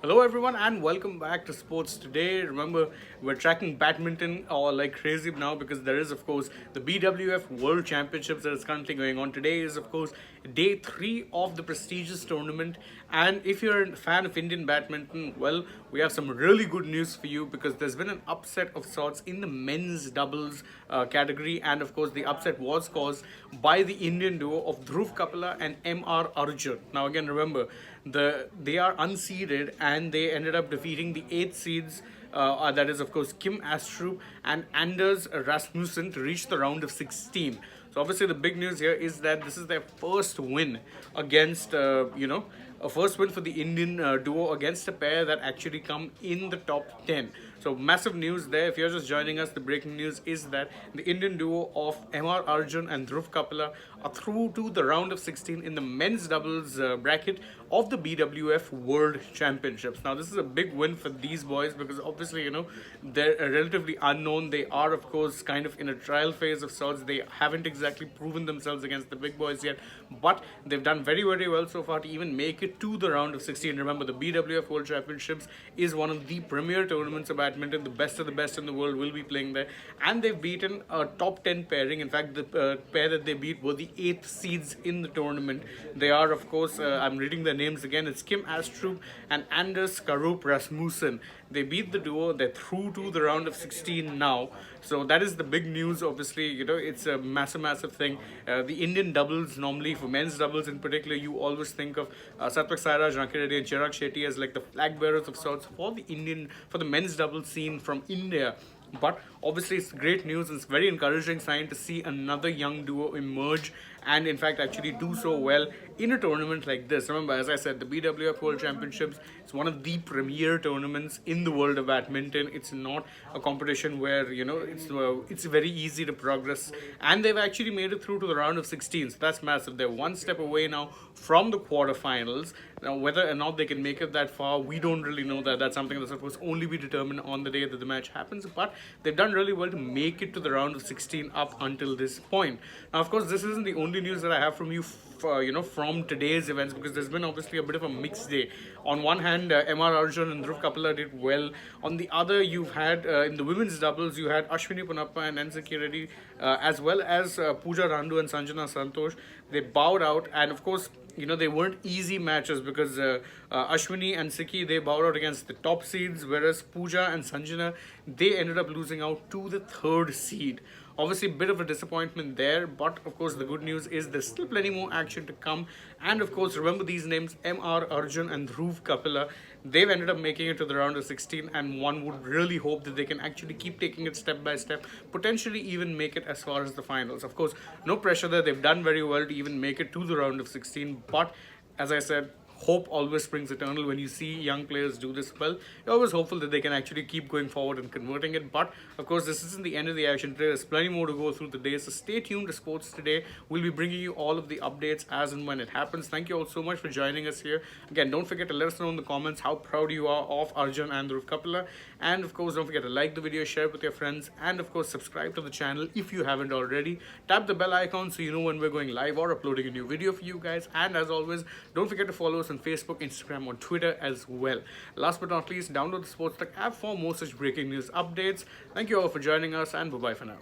Hello everyone and welcome back to Sports Today. Remember, we're tracking badminton like crazy now because there is of course the BWF World Championships that is currently going on. Today is of course day 3 of the prestigious tournament, and if you're a fan of Indian badminton, well, we have some really good news for you because there's been an upset of sorts in the men's doubles category, and of course the upset was caused by the Indian duo of Dhruv Kapila and MR Arjun. Now again, remember, they are unseeded and they ended up defeating the 8th seeds, that is of course Kim Astrup and Anders Rasmussen, to reach the round of 16. So obviously the big news here is that this is their first win against a first win for the Indian duo against a pair that actually come in the top 10. So massive news there. If you're just joining us, the breaking news is that the Indian duo of MR Arjun and Dhruv Kapila are through to the round of 16 in the men's doubles bracket of the BWF World Championships. Now this is a big win for these boys because obviously they're relatively unknown. They are of course kind of in a trial phase of sorts. They haven't exactly proven themselves against the big boys yet, but they've done very well so far to even make it to the round of 16. Remember, the BWF World Championships is one of the premier tournaments of badminton. The best of the best in the world will be playing there, and they've beaten a top 10 pairing. In fact, the pair that they beat were the 8th seeds in the tournament. They are of course, I'm reading their names again, it's Kim Astrup and Anders Rasmussen. They beat the duo. They're through to the round of 16 now. So that is the big news. Obviously, it's a massive thing. The Indian doubles, normally for men's doubles in particular, you always think of Satvik Sairaj, Ranki Reddy and Chirag Shetty as like the flag bearers of sorts for the men's doubles scene from India. But obviously it's great news and it's very encouraging sign to see another young duo emerge and in fact actually do so well in a tournament like this. Remember, as I said, the BWF World Championships is one of the premier tournaments in the world of badminton. It's not a competition where it's very easy to progress, and they've actually made it through to the round of 16. So that's massive. They're one step away now from the quarterfinals. Now, whether or not they can make it that far, we don't really know that. That's something that's supposed to only be determined on the day that the match happens. But they've done really well to make it to the round of 16 up until this point. Now, of course, this isn't the only news that I have from you, from today's events, because there's been obviously a bit of a mixed day. On one hand, MR Arjun and Dhruv Kapila did well. On the other, you've had in the women's doubles, you had Ashwini Punappa and Ranki Reddy, as well as Pooja Randu and Sanjana Santosh. They bowed out, and of course, they weren't easy matches because Ashwini and Siki, they bowed out against the top seeds, whereas Pooja and Sanjana, they ended up losing out to the 3rd seed. Obviously, a bit of a disappointment there, but of course, the good news is there's still plenty more action to come. And of course, remember these names, MR Arjun and Dhruv Kapila. They've ended up making it to the round of 16, and one would really hope that they can actually keep taking it step by step, potentially even make it as far as the finals. Of course, no pressure there. They've done very well to even make it to the round of 16, but as I said, hope always springs eternal. When you see young players do this well, you're always hopeful that they can actually keep going forward and converting it. But of course, this isn't the end of the action today. There's plenty more to go through the day, so stay tuned to Sports Today. We'll be bringing you all of the updates as and when it happens. Thank you all so much for joining us here. Again, don't forget to let us know in the comments how proud you are of Arjun and Dhruv Kapila, and of course, don't forget to like the video, share it with your friends, and of course, subscribe to the channel if you haven't already. Tap the bell icon so you know when we're going live or uploading a new video for you guys. And as always, don't forget to follow us on Facebook, Instagram, on Twitter as well. Last but not least, download the AajTak app for more such breaking news updates. Thank you all for joining us, and bye bye for now.